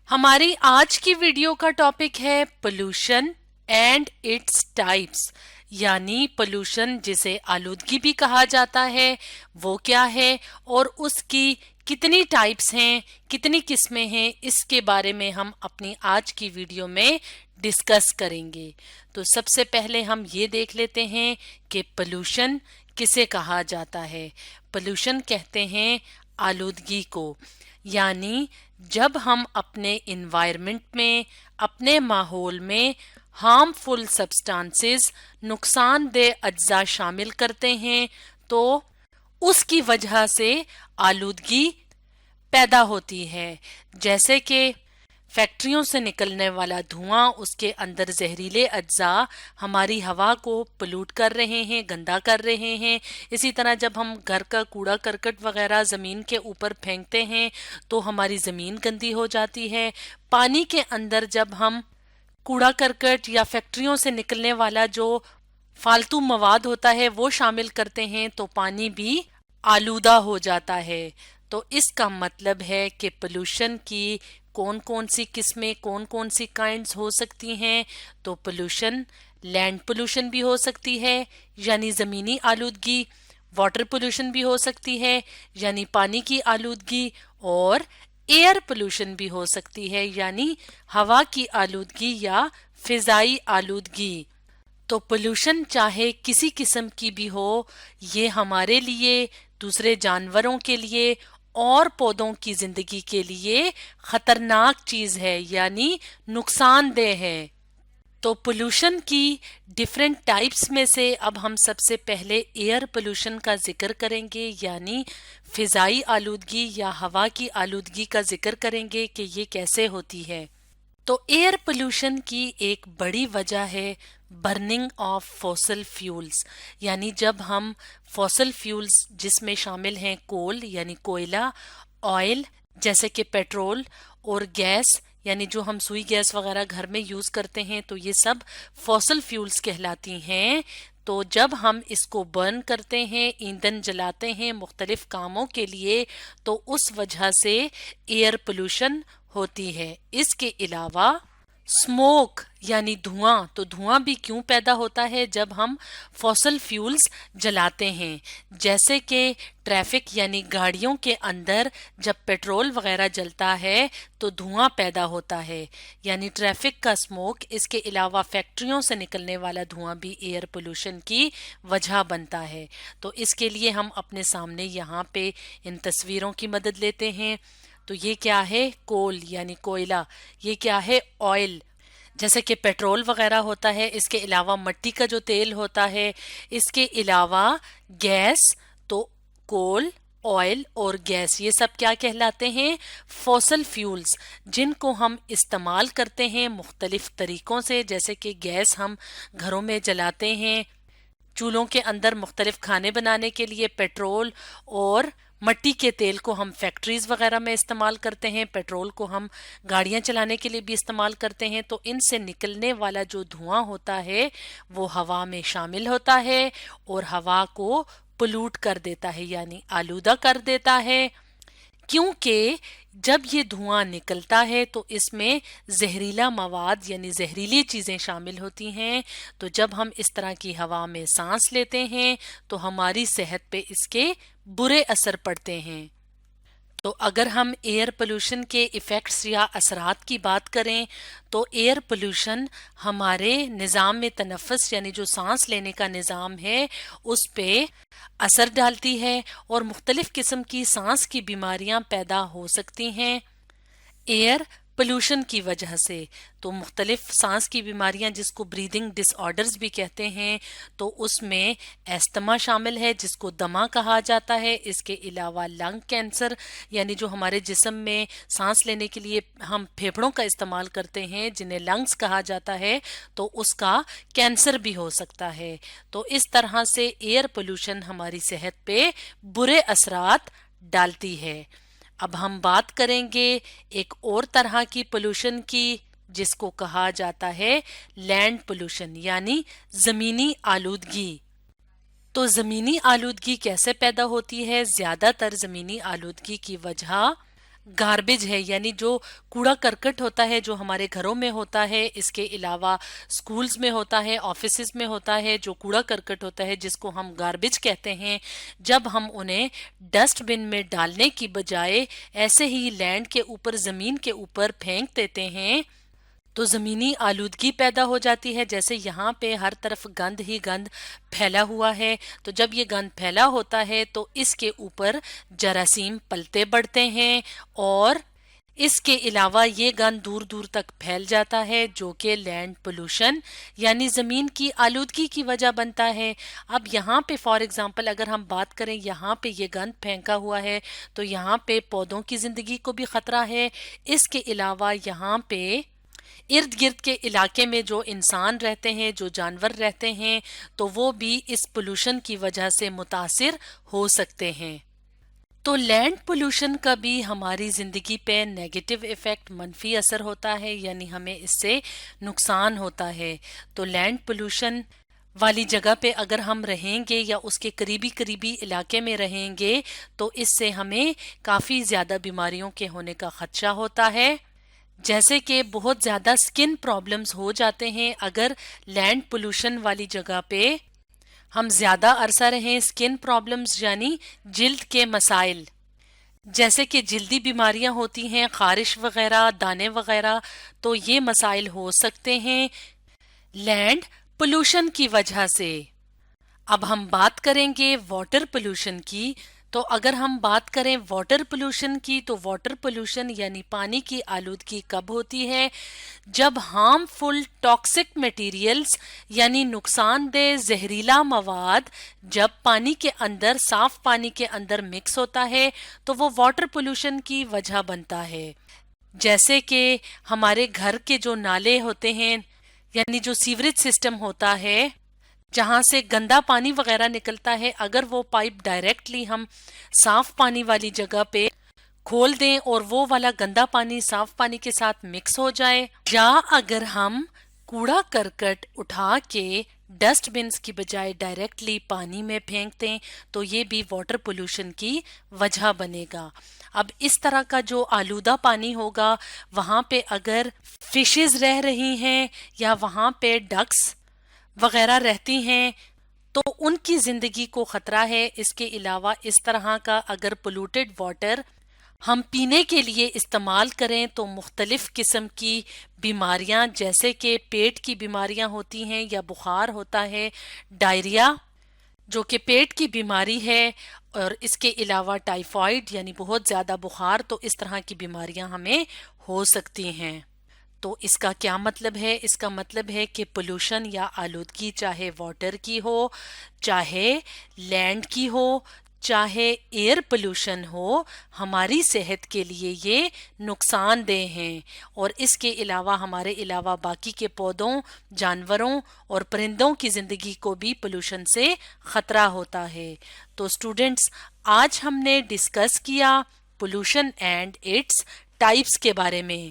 हमारी आज की वीडियो का टॉपिक है पोल्यूशन एंड इट्स टाइप्स, यानी पोल्यूशन जिसे आलूदगी भी कहा जाता है वो क्या है और उसकी कितनी टाइप्स हैं, कितनी किस्में हैं, इसके बारे में हम अपनी आज की वीडियो में डिस्कस करेंगे। तो सबसे पहले हम ये देख लेते हैं कि पोल्यूशन किसे कहा जाता है। पोल्यूशन कहते हैं आलूदगी को, यानी जब हम अपने इन्वायरमेंट में, अपने माहौल में हार्मफुल सब्सटेंसेस, नुकसानदेह अज्जा शामिल करते हैं तो उसकी वजह से आलूदगी पैदा होती है। जैसे कि फैक्ट्रियों से निकलने वाला धुआं, उसके अंदर जहरीले अज्जा हमारी हवा को पोल्यूट कर रहे हैं, गंदा कर रहे हैं। इसी तरह जब हम घर का कूड़ा करकट वगैरह ज़मीन के ऊपर फेंकते हैं तो हमारी ज़मीन गंदी हो जाती है। पानी के अंदर जब हम कूड़ा करकट या फैक्ट्रियों से निकलने वाला जो फालतू मवाद होता है वो शामिल करते हैं तो पानी भी आलूदा हो जाता है। तो इसका मतलब है कि पोल्यूशन की कौन कौन सी किस्में, कौन कौन सी काइंड्स हो सकती हैं। तो पोल्यूशन लैंड पोल्यूशन भी हो सकती है, यानी ज़मीनी आलूदगी। वाटर पोल्यूशन भी हो सकती है, यानी पानी की आलूदगी। और एयर पोल्यूशन भी हो सकती है, यानी हवा की आलूदगी या फिजाई आलूदगी। तो पोल्यूशन चाहे किसी किस्म की भी हो, ये हमारे लिए, दूसरे जानवरों के लिए और पौधों की जिंदगी के लिए खतरनाक चीज है, यानी नुकसानदेह है। तो पोल्यूशन की डिफरेंट टाइप्स में से अब हम सबसे पहले एयर पोल्यूशन का जिक्र करेंगे, यानी फिजाई आलूदगी या हवा की आलूदगी का जिक्र करेंगे कि ये कैसे होती है। तो एयर पोल्यूशन की एक बड़ी वजह है बर्निंग ऑफ फॉसल फ्यूल्स, यानी जब हम फॉसल फ्यूल्स जिसमें शामिल हैं कोल यानी कोयला, ऑयल जैसे कि पेट्रोल, और गैस यानी जो हम सुई गैस वगैरह घर में यूज करते हैं, तो ये सब फॉसल फ्यूल्स कहलाती हैं। तो जब हम इसको बर्न करते हैं, ईंधन जलाते हैं मुख्तलिफ कामों के लिए, तो उस वजह से एयर पोल्यूशन होती है। इसके अलावा स्मोक यानी धुआं, तो धुआं भी क्यों पैदा होता है जब हम फॉसल फ्यूल्स जलाते हैं। जैसे कि ट्रैफिक यानी गाड़ियों के अंदर जब पेट्रोल वगैरह जलता है तो धुआं पैदा होता है, यानी ट्रैफिक का स्मोक। इसके अलावा फैक्ट्रियों से निकलने वाला धुआं भी एयर पोल्यूशन की वजह बनता है। तो इसके लिए हम अपने सामने यहाँ पे इन तस्वीरों की मदद लेते हैं। तो ये क्या है? कोल यानी कोयला। ये क्या है? ऑयल, जैसे कि पेट्रोल वगैरह होता है। इसके अलावा मिट्टी का जो तेल होता है। इसके अलावा गैस, तो कोल, ऑयल और गैस, ये सब क्या कहलाते हैं? फॉसल फ्यूल्स, जिनको हम इस्तेमाल करते हैं मुख्तलिफ तरीकों से। जैसे कि गैस हम घरों में जलाते हैं, चूल्हों के अंदर मुख्तलिफ खाने बनाने के लिए। पेट्रोल और मिट्टी के तेल को हम फैक्ट्रीज वगैरह में इस्तेमाल करते हैं। पेट्रोल को हम गाड़ियां चलाने के लिए भी इस्तेमाल करते हैं। तो इनसे निकलने वाला जो धुआं होता है वो हवा में शामिल होता है और हवा को पोल्यूट कर देता है, यानी आलूदा कर देता है। क्योंकि जब ये धुआं निकलता है तो इसमें जहरीला मवाद यानी जहरीली चीजें शामिल होती हैं। तो जब हम इस तरह की हवा में सांस लेते हैं तो हमारी सेहत पे इसके बुरे असर पड़ते हैं। तो अगर हम एयर पोल्यूशन के इफ़ेक्ट्स या असरात की बात करें तो एयर पोल्यूशन हमारे निज़ाम में तनफ़्फ़ुस यानी जो सांस लेने का निज़ाम है उस पे असर डालती है और मुख्तलिफ किस्म की सांस की बीमारियां पैदा हो सकती हैं एयर पोल्यूशन की वजह से। तो मुख्तलिफ सांस की बीमारियां जिसको ब्रीदिंग डिसऑर्डर्स भी कहते हैं, तो उसमें एस्थमा शामिल है जिसको दमा कहा जाता है। इसके अलावा लंग कैंसर, यानी जो हमारे जिस्म में सांस लेने के लिए हम फेफड़ों का इस्तेमाल करते हैं जिन्हें लंग्स कहा जाता है, तो उसका कैंसर भी हो सकता है। तो इस तरह से एयर पोल्यूशन हमारी सेहत पे बुरे असरात डालती है। अब हम बात करेंगे एक और तरह की पोल्यूशन की जिसको कहा जाता है लैंड पोल्यूशन, यानी जमीनी आलूदगी। तो जमीनी आलूदगी कैसे पैदा होती है? ज्यादातर जमीनी आलूदगी की वजह گاربیج ہے یعنی جو کوڑا کرکٹ ہوتا ہے جو ہمارے گھروں میں ہوتا ہے، اس کے علاوہ سکولز میں ہوتا ہے، آفیسز میں ہوتا ہے، جو کوڑا کرکٹ ہوتا ہے جس کو ہم گاربیج کہتے ہیں، جب ہم انہیں ڈسٹ بن میں ڈالنے کی بجائے ایسے ہی لینڈ کے اوپر، زمین کے اوپر پھینک دیتے ہیں تو زمینی آلودگی پیدا ہو جاتی ہے. جیسے یہاں پہ ہر طرف گند ہی گند پھیلا ہوا ہے، تو جب یہ گند پھیلا ہوتا ہے تو اس کے اوپر جراثیم پلتے بڑھتے ہیں، اور اس کے علاوہ یہ گند دور دور تک پھیل جاتا ہے جو کہ لینڈ پولوشن یعنی زمین کی آلودگی کی وجہ بنتا ہے. اب یہاں پہ فار ایگزامپل اگر ہم بات کریں، یہاں پہ یہ گند پھینکا ہوا ہے تو یہاں پہ پودوں کی زندگی کو بھی خطرہ ہے. اس کے علاوہ یہاں پہ ارد گرد کے علاقے میں جو انسان رہتے ہیں، جو جانور رہتے ہیں، تو وہ بھی اس پولوشن کی وجہ سے متاثر ہو سکتے ہیں. تو لینڈ پولوشن کا بھی ہماری زندگی پہ نیگیٹو ایفیکٹ، منفی اثر ہوتا ہے، یعنی ہمیں اس سے نقصان ہوتا ہے. تو لینڈ پولوشن والی جگہ پہ اگر ہم رہیں گے یا اس کے قریبی علاقے میں رہیں گے تو اس سے ہمیں کافی زیادہ بیماریوں کے ہونے کا خدشہ ہوتا ہے. جیسے کہ بہت زیادہ سکن پرابلمز ہو جاتے ہیں اگر لینڈ پولوشن والی جگہ پہ ہم زیادہ عرصہ رہیں. سکن پرابلمز یعنی جلد کے مسائل، جیسے کہ جلدی بیماریاں ہوتی ہیں، خارش وغیرہ، دانے وغیرہ، تو یہ مسائل ہو سکتے ہیں لینڈ پولوشن کی وجہ سے. اب ہم بات کریں گے واٹر پولوشن کی. تو اگر ہم بات کریں واٹر پولوشن کی تو واٹر پولوشن یعنی پانی کی آلودگی کب ہوتی ہے؟ جب ہارمفل ٹاکسک میٹیریلز یعنی نقصان دہ زہریلا مواد جب پانی کے اندر، صاف پانی کے اندر مکس ہوتا ہے تو وہ واٹر پولوشن کی وجہ بنتا ہے. جیسے کہ ہمارے گھر کے جو نالے ہوتے ہیں یعنی جو سیوریج سسٹم ہوتا ہے جہاں سے گندا پانی وغیرہ نکلتا ہے، اگر وہ پائپ ڈائریکٹلی ہم صاف پانی والی جگہ پہ کھول دیں اور وہ والا گندا پانی صاف پانی کے ساتھ مکس ہو جائے، یا اگر ہم کوڑا کرکٹ اٹھا کے ڈسٹ بنز کی بجائے ڈائریکٹلی پانی میں پھینک دیں تو یہ بھی واٹر پولوشن کی وجہ بنے گا. اب اس طرح کا جو آلودہ پانی ہوگا وہاں پہ اگر فشز رہ رہی ہیں یا وہاں پہ ڈکس وغیرہ رہتی ہیں تو ان کی زندگی کو خطرہ ہے. اس کے علاوہ اس طرح کا اگر پولوٹڈ واٹر ہم پینے کے لیے استعمال کریں تو مختلف قسم کی بیماریاں جیسے کہ پیٹ کی بیماریاں ہوتی ہیں یا بخار ہوتا ہے، ڈائریا جو کہ پیٹ کی بیماری ہے، اور اس کے علاوہ ٹائیفائڈ یعنی بہت زیادہ بخار، تو اس طرح کی بیماریاں ہمیں ہو سکتی ہیں. تو اس کا کیا مطلب ہے؟ اس کا مطلب ہے کہ پولوشن یا آلودگی چاہے واٹر کی ہو، چاہے لینڈ کی ہو، چاہے ایئر پولوشن ہو، ہماری صحت کے لیے یہ نقصان دہ ہیں، اور اس کے علاوہ ہمارے علاوہ باقی کے پودوں، جانوروں اور پرندوں کی زندگی کو بھی پولوشن سے خطرہ ہوتا ہے. تو اسٹوڈنٹس، آج ہم نے ڈسکس کیا پولوشن اینڈ اٹس ٹائپس کے بارے میں.